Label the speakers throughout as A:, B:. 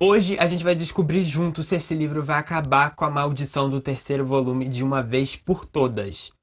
A: Hoje a gente vai descobrir junto se esse livro vai acabar com a maldição do terceiro volume de uma vez por todas.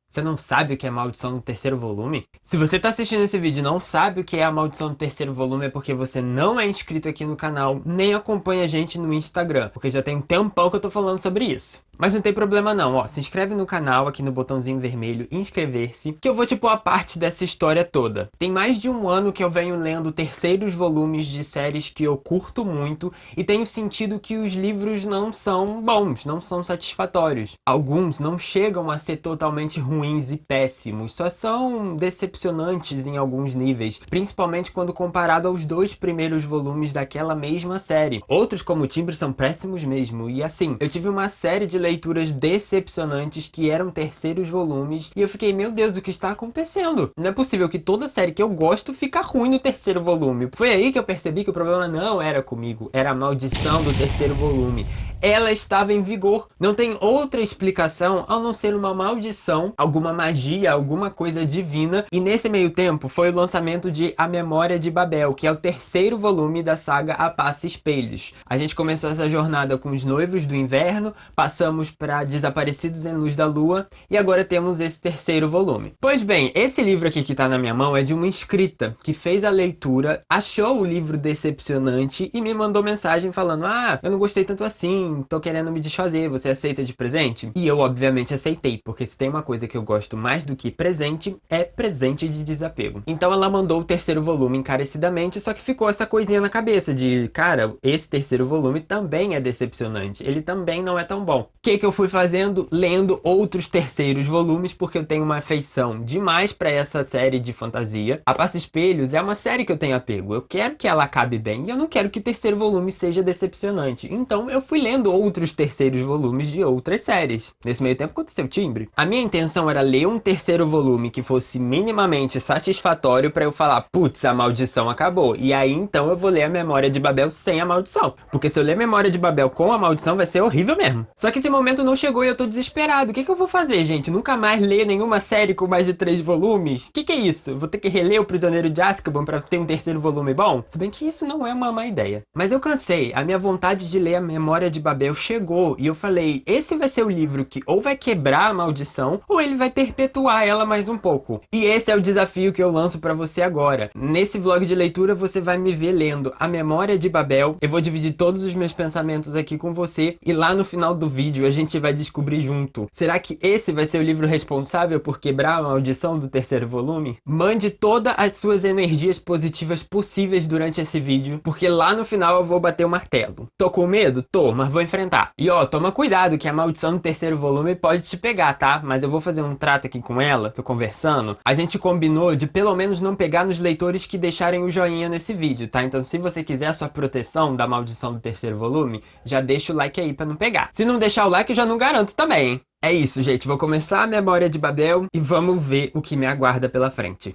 A: Você não sabe o que é a maldição do terceiro volume? Se você tá assistindo esse vídeo e não sabe o que é a maldição do terceiro volume, é porque você não é inscrito aqui no canal, nem acompanha a gente no Instagram, porque já tem um tempão que eu tô falando sobre isso. Mas não tem problema não, ó, se inscreve no canal, aqui no botãozinho vermelho, inscrever-se, que eu vou te pôr a parte dessa história toda. Tem mais de um ano que eu venho lendo terceiros volumes de séries que eu curto muito, e tenho sentido que os livros não são bons, não são satisfatórios. Alguns não chegam a ser totalmente ruins e péssimos, só são decepcionantes em alguns níveis, principalmente quando comparado aos dois primeiros volumes daquela mesma série. Outros, como o Timbre, são péssimos mesmo, e assim, eu tive uma série de leituras decepcionantes que eram terceiros volumes, e eu fiquei, meu Deus, o que está acontecendo? Não é possível que toda série que eu gosto fica ruim no terceiro volume. Foi aí que eu percebi que o problema não era comigo, era a maldição do terceiro volume. Ela estava em vigor. Não tem outra explicação a não ser uma maldição, alguma magia, alguma coisa divina. E nesse meio tempo foi o lançamento de A Memória de Babel, que é o terceiro volume da saga A Passa Espelhos. A gente começou essa jornada com Os Noivos do Inverno, passamos para Desaparecidos em Luz da Lua e agora temos esse terceiro volume. Pois bem, esse livro aqui que tá na minha mão é de uma inscrita que fez a leitura, achou o livro decepcionante e me mandou mensagem falando: ah, eu não gostei tanto assim, tô querendo me desfazer, você aceita de presente? E eu obviamente aceitei, porque se tem uma coisa que eu gosto mais do que presente, é presente de desapego. Então ela mandou o terceiro volume encarecidamente, só que ficou essa coisinha na cabeça de, cara, esse terceiro volume também é decepcionante, ele também não é tão bom. O que eu fui fazendo? Lendo outros terceiros volumes, porque eu tenho uma afeição demais para essa série de fantasia. A Passa Espelhos é uma série que eu tenho apego, eu quero que ela acabe bem e eu não quero que o terceiro volume seja decepcionante. Então eu fui lendo outros terceiros volumes de outras séries. Nesse meio tempo aconteceu o Timbre. A minha intenção era ler um terceiro volume que fosse minimamente satisfatório para eu falar, putz, a maldição acabou. E aí então eu vou ler A Memória de Babel sem a maldição. Porque se eu ler A Memória de Babel com a maldição vai ser horrível mesmo. Só que esse momento não chegou e eu tô desesperado. O que eu vou fazer, gente? Nunca mais ler nenhuma série com mais de 3 volumes? O que é isso? Vou ter que reler O Prisioneiro de Azkaban pra ter um terceiro volume bom? Se bem que isso não é uma má ideia. Mas eu cansei. A minha vontade de ler A Memória de Babel chegou e eu falei, esse vai ser o livro que ou vai quebrar a maldição ou ele vai perpetuar ela mais um pouco. E esse é o desafio que eu lanço pra você agora. Nesse vlog de leitura você vai me ver lendo A Memória de Babel. Eu vou dividir todos os meus pensamentos aqui com você e lá no final do vídeo a gente vai descobrir junto. Será que esse vai ser o livro responsável por quebrar a maldição do terceiro volume? Mande todas as suas energias positivas possíveis durante esse vídeo, porque lá no final eu vou bater o martelo. Tô com medo? Tô, mas vou enfrentar. E ó, toma cuidado que a maldição do terceiro volume pode te pegar, tá? Mas eu vou fazer um trato aqui com ela, tô conversando. A gente combinou de pelo menos não pegar nos leitores que deixarem o joinha nesse vídeo, tá? Então se você quiser a sua proteção da maldição do terceiro volume, já deixa o like aí pra não pegar. Se não deixar o like, eu já não garanto também, hein? É isso, gente. Vou começar a Memória de Babel e vamos ver o que me aguarda pela frente.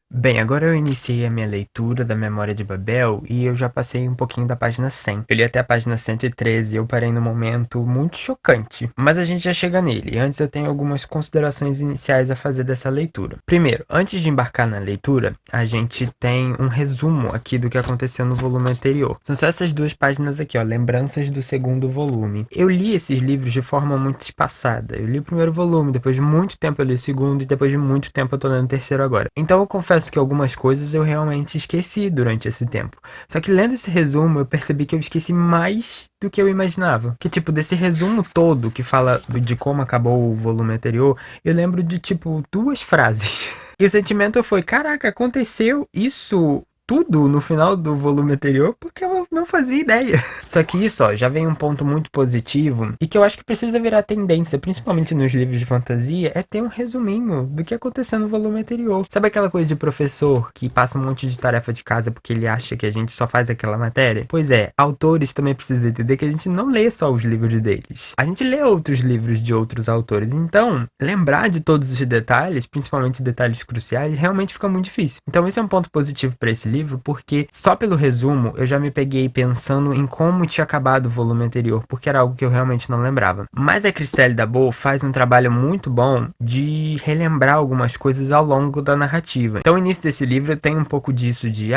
A: Bem, agora eu iniciei a minha leitura da Memória de Babel e eu já passei um pouquinho da página 100. Eu li até a página 113 e eu parei num momento muito chocante, mas a gente já chega nele. Antes eu tenho algumas considerações iniciais a fazer dessa leitura. Primeiro, antes de embarcar na leitura, a gente tem um resumo aqui do que aconteceu no volume anterior. São só essas duas páginas aqui, ó, lembranças do segundo volume. Eu li esses livros de forma muito espaçada. Eu li o primeiro volume, depois de muito tempo eu li o segundo e depois de muito tempo eu tô lendo o terceiro agora. Então eu confesso que algumas coisas eu realmente esqueci durante esse tempo. Só que lendo esse resumo, eu percebi que eu esqueci mais do que eu imaginava. Que tipo, desse resumo todo que fala de como acabou o volume anterior, eu lembro de tipo 2 frases. E o sentimento foi, caraca, aconteceu isso tudo no final do volume anterior porque eu não fazia ideia. Só que isso, ó, já vem um ponto muito positivo e que eu acho que precisa virar tendência, principalmente nos livros de fantasia, é ter um resuminho do que aconteceu no volume anterior. Sabe aquela coisa de professor que passa um monte de tarefa de casa porque ele acha que a gente só faz aquela matéria? Pois é, autores também precisam entender que a gente não lê só os livros deles. A gente lê outros livros de outros autores. Então, lembrar de todos os detalhes, principalmente detalhes cruciais, realmente fica muito difícil. Então esse é um ponto positivo para esse livro, livro, porque só pelo resumo eu já me peguei pensando em como tinha acabado o volume anterior, porque era algo que eu realmente não lembrava. Mas a Christelle Dabo faz um trabalho muito bom de relembrar algumas coisas ao longo da narrativa. Então o início desse livro tem um pouco disso de,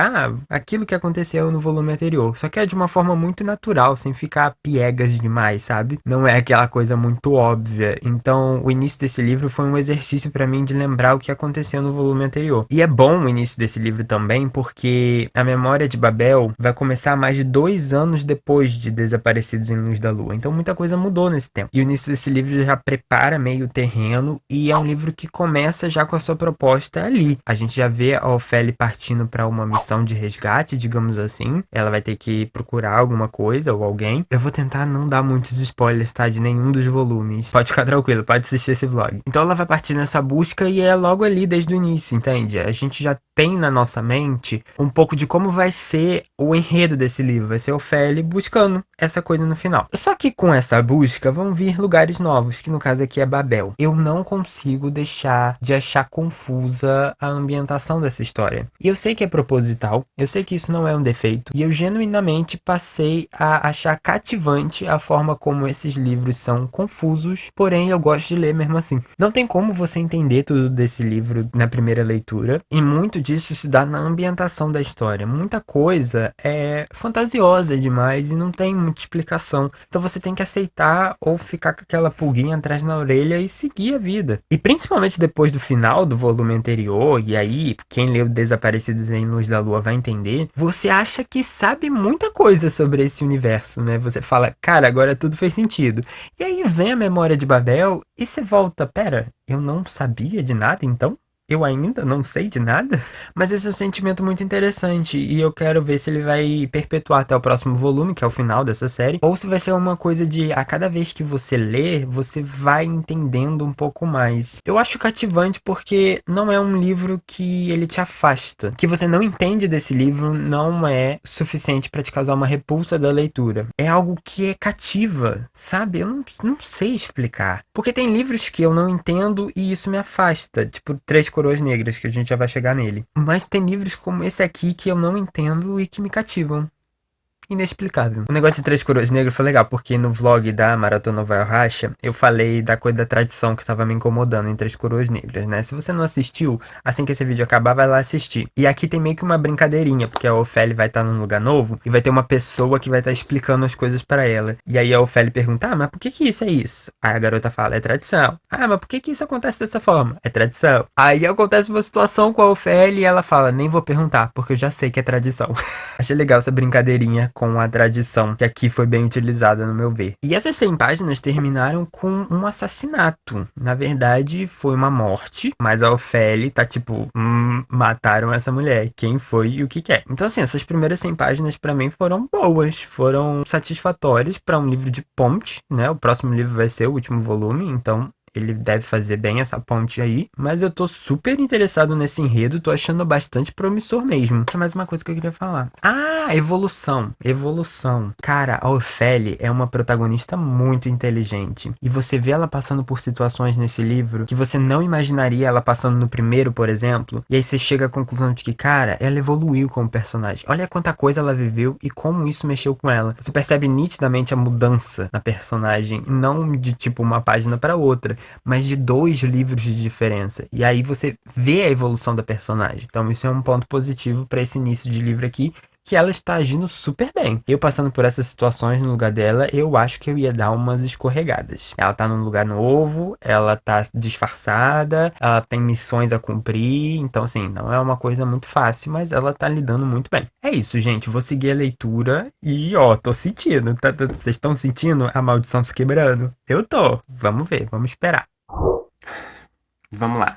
A: aquilo que aconteceu no volume anterior, só que é de uma forma muito natural, sem ficar piegas demais, sabe? Não é aquela coisa muito óbvia. Então o início desse livro foi um exercício pra mim de lembrar o que aconteceu no volume anterior. E é bom o início desse livro também, porque a Memória de Babel vai começar mais de 2 anos depois de Desaparecidos em Luz da Lua. Então muita coisa mudou nesse tempo. E o início desse livro já prepara meio o terreno, e é um livro que começa já com a sua proposta ali. A gente já vê a Ofélia partindo para uma missão de resgate, digamos assim. Ela vai ter que procurar alguma coisa ou alguém. Eu vou tentar não dar muitos spoilers, tá? De nenhum dos volumes. Pode ficar tranquilo, pode assistir esse vlog. Então ela vai partir nessa busca e é logo ali desde o início, entende? A gente já tem na nossa mente um pouco de como vai ser o enredo desse livro. Vai ser Ofélia buscando essa coisa no final. Só que com essa busca vão vir lugares novos, que no caso aqui é Babel. Eu não consigo deixar de achar confusa a ambientação dessa história. E eu sei que é proposital, eu sei que isso não é um defeito, e eu genuinamente passei a achar cativante a forma como esses livros são confusos, porém eu gosto de ler mesmo assim. Não tem como você entender tudo desse livro na primeira leitura, e muito disso se dá na ambientação da história. Muita coisa é fantasiosa demais e não tem muita explicação. Então você tem que aceitar ou ficar com aquela pulguinha atrás na orelha e seguir a vida. E principalmente depois do final do volume anterior, e aí quem leu Desaparecidos em Luz da Lua vai entender, você acha que sabe muita coisa sobre esse universo, né? Você fala, cara, agora tudo fez sentido. E aí vem a Memória de Babel e você volta, pera, eu não sabia de nada então? Eu ainda não sei de nada? Mas esse é um sentimento muito interessante e eu quero ver se ele vai perpetuar até o próximo volume, que é o final dessa série, ou se vai ser uma coisa de a cada vez que você lê, você vai entendendo um pouco mais. Eu acho cativante porque não é um livro que ele te afasta. O que você não entende desse livro não é suficiente para te causar uma repulsa da leitura. É algo que é cativa, sabe? Eu não sei explicar. Porque tem livros que eu não entendo e isso me afasta. Tipo, Três Coroas Negras, que a gente já vai chegar nele. Mas tem livros como esse aqui que eu não entendo e que me cativam. Inexplicável. O negócio de Três Coroas Negras foi legal, porque no vlog da Maratona Vai ao Racha, eu falei da coisa da tradição que tava me incomodando em Três Coroas Negras, né? Se você não assistiu, assim que esse vídeo acabar, vai lá assistir. E aqui tem meio que uma brincadeirinha, porque a Ofélia vai estar num lugar novo e vai ter uma pessoa que vai estar explicando as coisas pra ela. E aí a Ofélia pergunta, mas por que isso é isso? Aí a garota fala, é tradição. Mas por que isso acontece dessa forma? É tradição. Aí acontece uma situação com a Ofélia e ela fala, nem vou perguntar, porque eu já sei que é tradição. Achei legal essa brincadeirinha com a tradição, que aqui foi bem utilizada no meu ver. E essas 100 páginas terminaram com um assassinato. Na verdade, foi uma morte, mas a Ofélia tá tipo, mataram essa mulher. Quem foi e o que é? Então assim, essas primeiras 100 páginas pra mim foram boas, foram satisfatórias pra um livro de ponte, né? O próximo livro vai ser o último volume, então ele deve fazer bem essa ponte aí. Mas eu tô super interessado nesse enredo. Tô achando bastante promissor mesmo. Tinha mais uma coisa que eu queria falar. Evolução. Evolução. Cara, a Ofélia é uma protagonista muito inteligente. E você vê ela passando por situações nesse livro que você não imaginaria ela passando no primeiro, por exemplo. E aí você chega à conclusão de que, cara, ela evoluiu como personagem. Olha quanta coisa ela viveu e como isso mexeu com ela. Você percebe nitidamente a mudança na personagem. Não de tipo uma página para outra, mas de 2 livros de diferença. E aí você vê a evolução da personagem. Então isso é um ponto positivo para esse início de livro aqui, que ela está agindo super bem. Eu passando por essas situações no lugar dela, eu acho que eu ia dar umas escorregadas. Ela tá num lugar novo, ela tá disfarçada, ela tem missões a cumprir, então assim, não é uma coisa muito fácil, mas ela tá lidando muito bem. É isso, gente, vou seguir a leitura e tô sentindo, vocês estão sentindo a maldição se quebrando? Eu tô, vamos ver, vamos esperar. Vamos lá.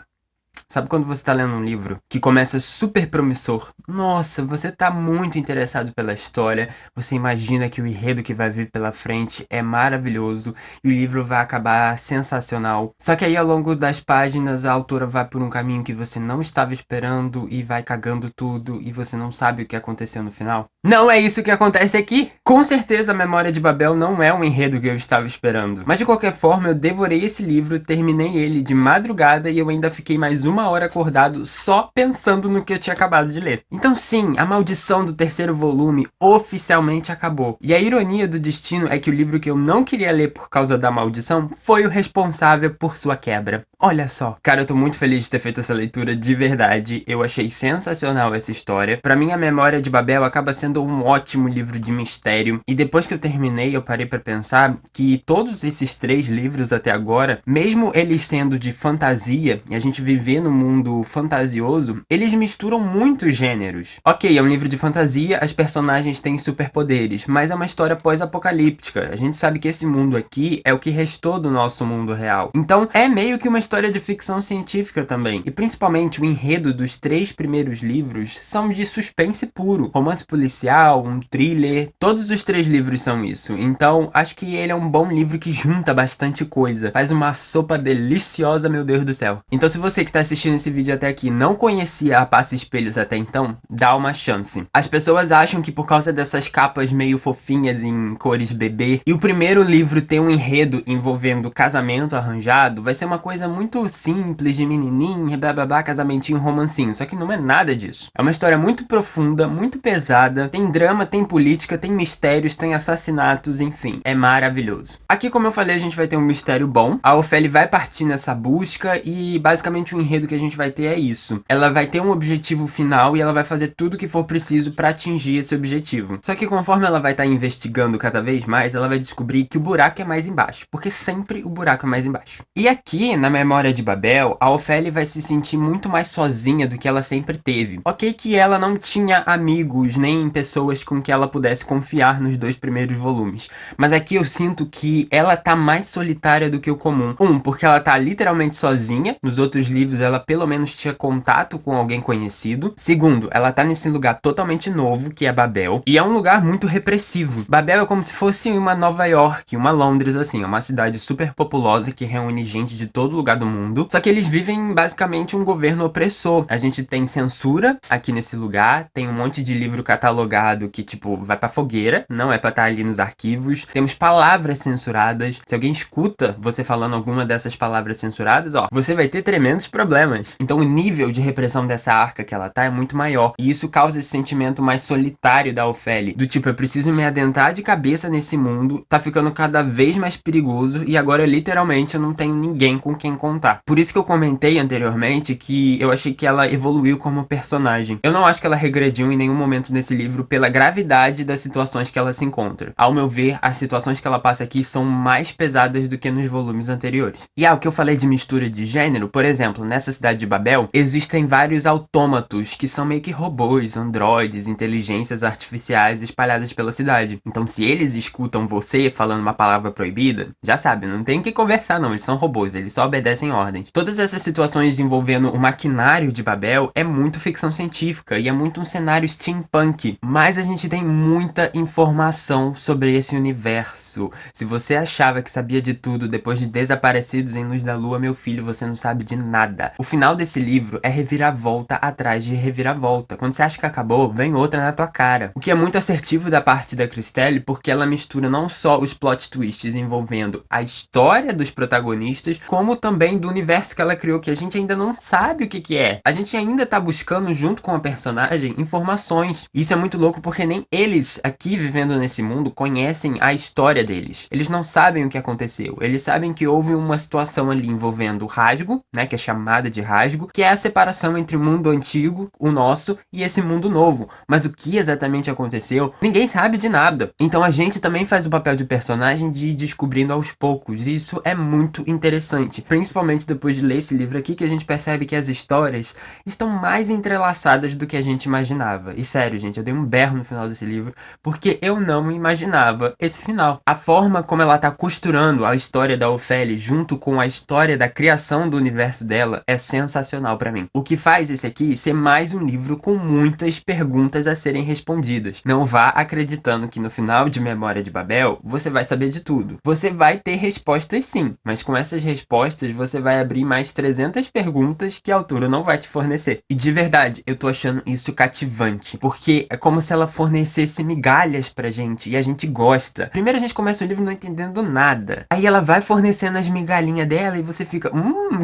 A: Sabe quando você tá lendo um livro que começa super promissor? Nossa, você tá muito interessado pela história, você imagina que o enredo que vai vir pela frente é maravilhoso e o livro vai acabar sensacional. Só que aí ao longo das páginas a autora vai por um caminho que você não estava esperando e vai cagando tudo e você não sabe o que aconteceu no final. Não é isso que acontece aqui! Com certeza a Memória de Babel não é um enredo que eu estava esperando. Mas de qualquer forma eu devorei esse livro, terminei ele de madrugada e eu ainda fiquei mais 1 1 hora acordado só pensando no que eu tinha acabado de ler. Então sim, a maldição do terceiro volume oficialmente acabou. E a ironia do destino é que o livro que eu não queria ler por causa da maldição foi o responsável por sua quebra. Olha só. Cara, eu tô muito feliz de ter feito essa leitura de verdade. Eu achei sensacional essa história. Pra mim, A Memória de Babel acaba sendo um ótimo livro de mistério. E depois que eu terminei, eu parei pra pensar que todos esses 3 livros até agora, mesmo eles sendo de fantasia, e a gente viver no mundo fantasioso, eles misturam muitos gêneros. Ok, é um livro de fantasia, as personagens têm superpoderes, mas é uma história pós-apocalíptica. A gente sabe que esse mundo aqui é o que restou do nosso mundo real. Então, é meio que uma história de ficção científica também. E principalmente o enredo dos 3 primeiros livros são de suspense puro. Romance policial, um thriller, todos os 3 livros são isso. Então, acho que ele é um bom livro que junta bastante coisa. Faz uma sopa deliciosa, meu Deus do céu. Então, se você que tá assistindo esse vídeo até aqui não conhecia a Passa Espelhos até então, dá uma chance. As pessoas acham que por causa dessas capas meio fofinhas em cores bebê, e o primeiro livro tem um enredo envolvendo casamento arranjado, vai ser uma coisa muito simples de menininha, blá blá blá, casamentinho, romancinho. Só que não é nada disso. É uma história muito profunda, muito pesada, tem drama, tem política, tem mistérios, tem assassinatos, enfim. É maravilhoso. Aqui, como eu falei, a gente vai ter um mistério bom. A Ofélia vai partir nessa busca e basicamente o enredo que a gente vai ter é isso. Ela vai ter um objetivo final e ela vai fazer tudo o que for preciso pra atingir esse objetivo. Só que conforme ela vai estar investigando cada vez mais, ela vai descobrir que o buraco é mais embaixo, porque sempre o buraco é mais embaixo. E aqui, na Memória de Babel, a Ofélia vai se sentir muito mais sozinha do que ela sempre teve. Ok que ela não tinha amigos, nem pessoas com que ela pudesse confiar nos 2 primeiros volumes. Mas aqui eu sinto que ela tá mais solitária do que o comum. Porque ela tá literalmente sozinha. Nos outros livros ela pelo menos tinha contato com alguém conhecido. Segundo, ela tá nesse lugar totalmente novo, que é Babel. E é um lugar muito repressivo. Babel é como se fosse uma Nova York, uma Londres, assim. É uma cidade super populosa que reúne gente de todo lugar do mundo. Só que eles vivem basicamente um governo opressor. A gente tem censura aqui nesse lugar. Tem um monte de livro catalogado que, tipo, vai pra fogueira. Não é pra estar ali nos arquivos. Temos palavras censuradas. Se alguém escuta você falando alguma dessas palavras censuradas, ó, você vai ter tremendos problemas. Então o nível de repressão dessa arca que ela tá é muito maior. E isso causa esse sentimento mais solitário da Ofélia. Do tipo, eu preciso me adentrar de cabeça nesse mundo. Tá ficando cada vez mais perigoso. E agora, literalmente, eu não tenho ninguém com quem contar. Por isso que eu comentei anteriormente que eu achei que ela evoluiu como personagem. Eu não acho que ela regrediu em nenhum momento nesse livro pela gravidade das situações que ela se encontra. Ao meu ver, as situações que ela passa aqui são mais pesadas do que nos volumes anteriores. E o que eu falei de mistura de gênero, por exemplo, nessa cidade de Babel, existem vários autômatos que são meio que robôs, androides, inteligências artificiais espalhadas pela cidade. Então, se eles escutam você falando uma palavra proibida, já sabe, não tem que conversar não, eles são robôs, eles só obedecem ordens. Todas essas situações envolvendo o maquinário de Babel é muito ficção científica e é muito um cenário steampunk, mas a gente tem muita informação sobre esse universo. Se você achava que sabia de tudo depois de Desaparecidos em Luz da Lua, meu filho, você não sabe de nada. O final desse livro é reviravolta atrás de reviravolta. Quando você acha que acabou, vem outra na tua cara. O que é muito assertivo da parte da Christelle, porque ela mistura não só os plot twists envolvendo a história dos protagonistas, como também do universo que ela criou, que a gente ainda não sabe o que é. A gente ainda tá buscando, junto com a personagem, informações. Isso é muito louco porque nem eles, aqui vivendo nesse mundo, conhecem a história deles. Eles não sabem o que aconteceu. Eles sabem que houve uma situação ali envolvendo o rasgo, né, que é chamada de rasgo, que é a separação entre o mundo antigo, o nosso, e esse mundo novo. Mas o que exatamente aconteceu, ninguém sabe de nada. Então a gente também faz o papel de personagem de ir descobrindo aos poucos. E isso é muito interessante. Principalmente depois de ler esse livro aqui, que a gente percebe que as histórias estão mais entrelaçadas do que a gente imaginava. E sério, gente, eu dei um berro no final desse livro, porque eu não imaginava esse final. A forma como ela tá costurando a história da Ofélia junto com a história da criação do universo dela é sensacional pra mim. O que faz esse aqui ser mais um livro com muitas perguntas a serem respondidas. Não vá acreditando que no final de Memória de Babel você vai saber de tudo. Você vai ter respostas sim, mas com essas respostas você vai abrir mais 300 perguntas que a autora não vai te fornecer. E de verdade, eu tô achando isso cativante, porque é como se ela fornecesse migalhas pra gente e a gente gosta. Primeiro a gente começa o livro não entendendo nada. Aí ela vai fornecendo as migalhinhas dela e você fica,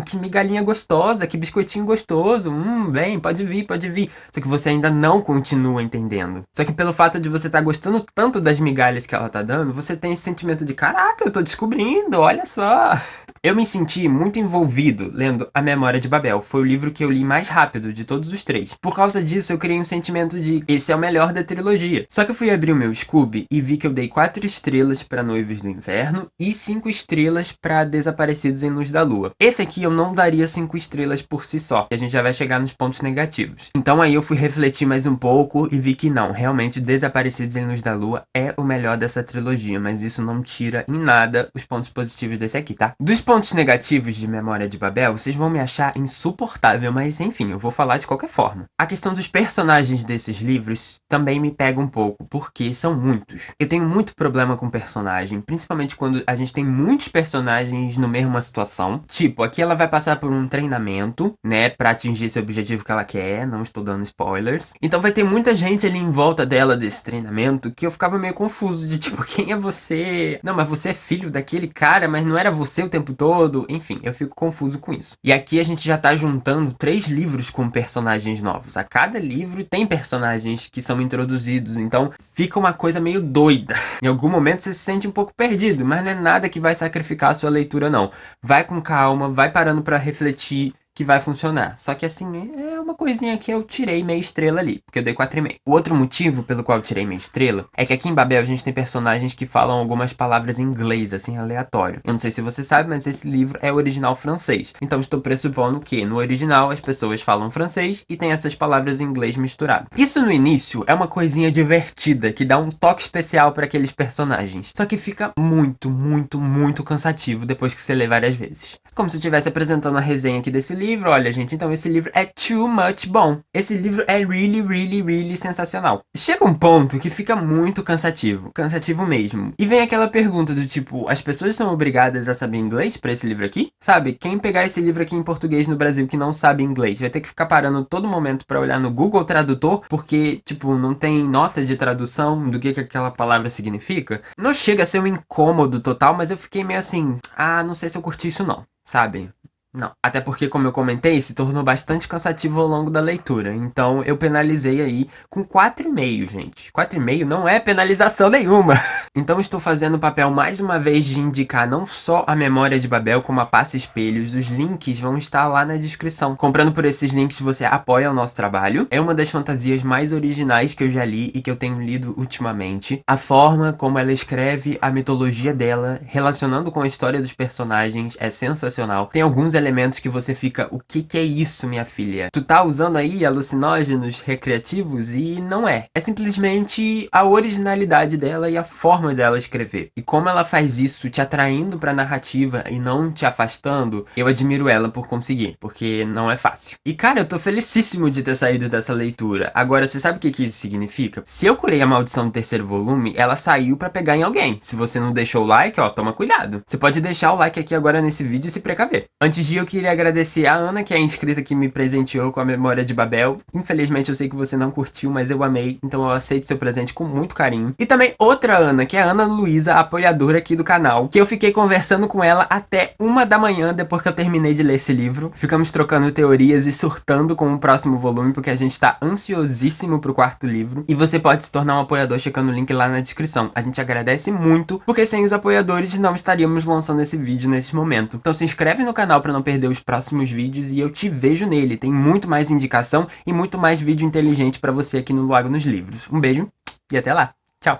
A: que migalhinha gostosa. gostosa, que biscoitinho gostoso, vem, pode vir, pode vir. Só que você ainda não continua entendendo. Só que pelo fato de você estar gostando tanto das migalhas que ela tá dando, você tem esse sentimento de, caraca, eu tô descobrindo, olha só. Eu me senti muito envolvido lendo A Memória de Babel. Foi o livro que eu li mais rápido de todos os três. Por causa disso, eu criei um sentimento de, esse é o melhor da trilogia. Só que eu fui abrir o meu Scooby e vi que eu dei 4 estrelas pra Noivos do Inverno e 5 estrelas pra Desaparecidos em Luz da Lua. Esse aqui eu não daria 5 estrelas por si só, e a gente já vai chegar nos pontos negativos. Então aí eu fui refletir mais um pouco e vi que não, realmente Desaparecidos em Luz da Lua é o melhor dessa trilogia, mas isso não tira em nada os pontos positivos desse aqui, tá? Dos pontos negativos de Memória de Babel, vocês vão me achar insuportável, mas enfim, eu vou falar de qualquer forma. A questão dos personagens desses livros também me pega um pouco, porque são muitos. Eu tenho muito problema com personagem, principalmente quando a gente tem muitos personagens no mesma situação. Tipo, aqui ela vai passar por um treinamento, né, pra atingir esse objetivo que ela quer, não estou dando spoilers. Então vai ter muita gente ali em volta dela desse treinamento que eu ficava meio confuso, de tipo, quem é você? Não, mas você é filho daquele cara, mas não era você o tempo todo? Enfim, eu fico confuso com isso. E aqui a gente já tá juntando 3 livros com personagens novos. A cada livro tem personagens que são introduzidos, então fica uma coisa meio doida. Em algum momento você se sente um pouco perdido, mas não é nada que vai sacrificar a sua leitura, não. Vai com calma, vai parando pra refletir, que vai funcionar. Só que assim, é uma coisinha que eu tirei meia estrela ali, porque eu dei 4,5. O outro motivo pelo qual eu tirei meia estrela é que aqui em Babel a gente tem personagens que falam algumas palavras em inglês, assim, aleatório. Eu não sei se você sabe, mas esse livro é original francês. Então estou pressupondo que no original as pessoas falam francês e tem essas palavras em inglês misturado. Isso no início é uma coisinha divertida, que dá um toque especial para aqueles personagens. Só que fica muito, muito, muito cansativo depois que você lê várias vezes. Como se eu estivesse apresentando a resenha aqui desse livro. Olha, gente, então esse livro é too much bom. Esse livro é really, really, really sensacional. Chega um ponto que fica muito cansativo. Cansativo mesmo. E vem aquela pergunta do tipo, as pessoas são obrigadas a saber inglês pra esse livro aqui? Sabe, quem pegar esse livro aqui em português no Brasil que não sabe inglês vai ter que ficar parando todo momento pra olhar no Google Tradutor, porque, tipo, não tem nota de tradução do que aquela palavra significa. Não chega a ser um incômodo total, mas eu fiquei meio assim, não sei se eu curti isso não. Sabe? Não. Até porque, como eu comentei, se tornou bastante cansativo ao longo da leitura. Então, eu penalizei aí com 4,5, gente. 4,5 não é penalização nenhuma. Então, estou fazendo o papel mais uma vez de indicar não só a Memória de Babel, como a Passa Espelhos. Os links vão estar lá na descrição. Comprando por esses links, você apoia o nosso trabalho. É uma das fantasias mais originais que eu já li e que eu tenho lido ultimamente. A forma como ela escreve a mitologia dela, relacionando com a história dos personagens, é sensacional. Tem alguns elementos que você fica, o que é isso, minha filha? Tu tá usando aí alucinógenos recreativos? E não é. É simplesmente a originalidade dela e a forma dela escrever. E como ela faz isso te atraindo pra narrativa e não te afastando, eu admiro ela por conseguir, porque não é fácil. E cara, eu tô felicíssimo de ter saído dessa leitura. Agora, você sabe o que isso significa? Se eu curei a maldição do terceiro volume, ela saiu pra pegar em alguém. Se você não deixou o like, ó, toma cuidado. Você pode deixar o like aqui agora nesse vídeo e se precaver. Antes eu queria agradecer a Ana, que é a inscrita que me presenteou com a Memória de Babel. Infelizmente eu sei que você não curtiu, mas eu amei, então eu aceito seu presente com muito carinho. E também outra Ana, que é a Ana Luísa, apoiadora aqui do canal, que eu fiquei conversando com ela até 1 da manhã depois que eu terminei de ler esse livro. Ficamos trocando teorias e surtando com o próximo volume, porque a gente tá ansiosíssimo pro 4º livro. E você pode se tornar um apoiador checando o link lá na descrição. A gente agradece muito, porque sem os apoiadores não estaríamos lançando esse vídeo nesse momento. Então se inscreve no canal pra não perder os próximos vídeos e eu te vejo nele. Tem muito mais indicação e muito mais vídeo inteligente pra você aqui no Lago nos Livros. Um beijo e até lá. Tchau.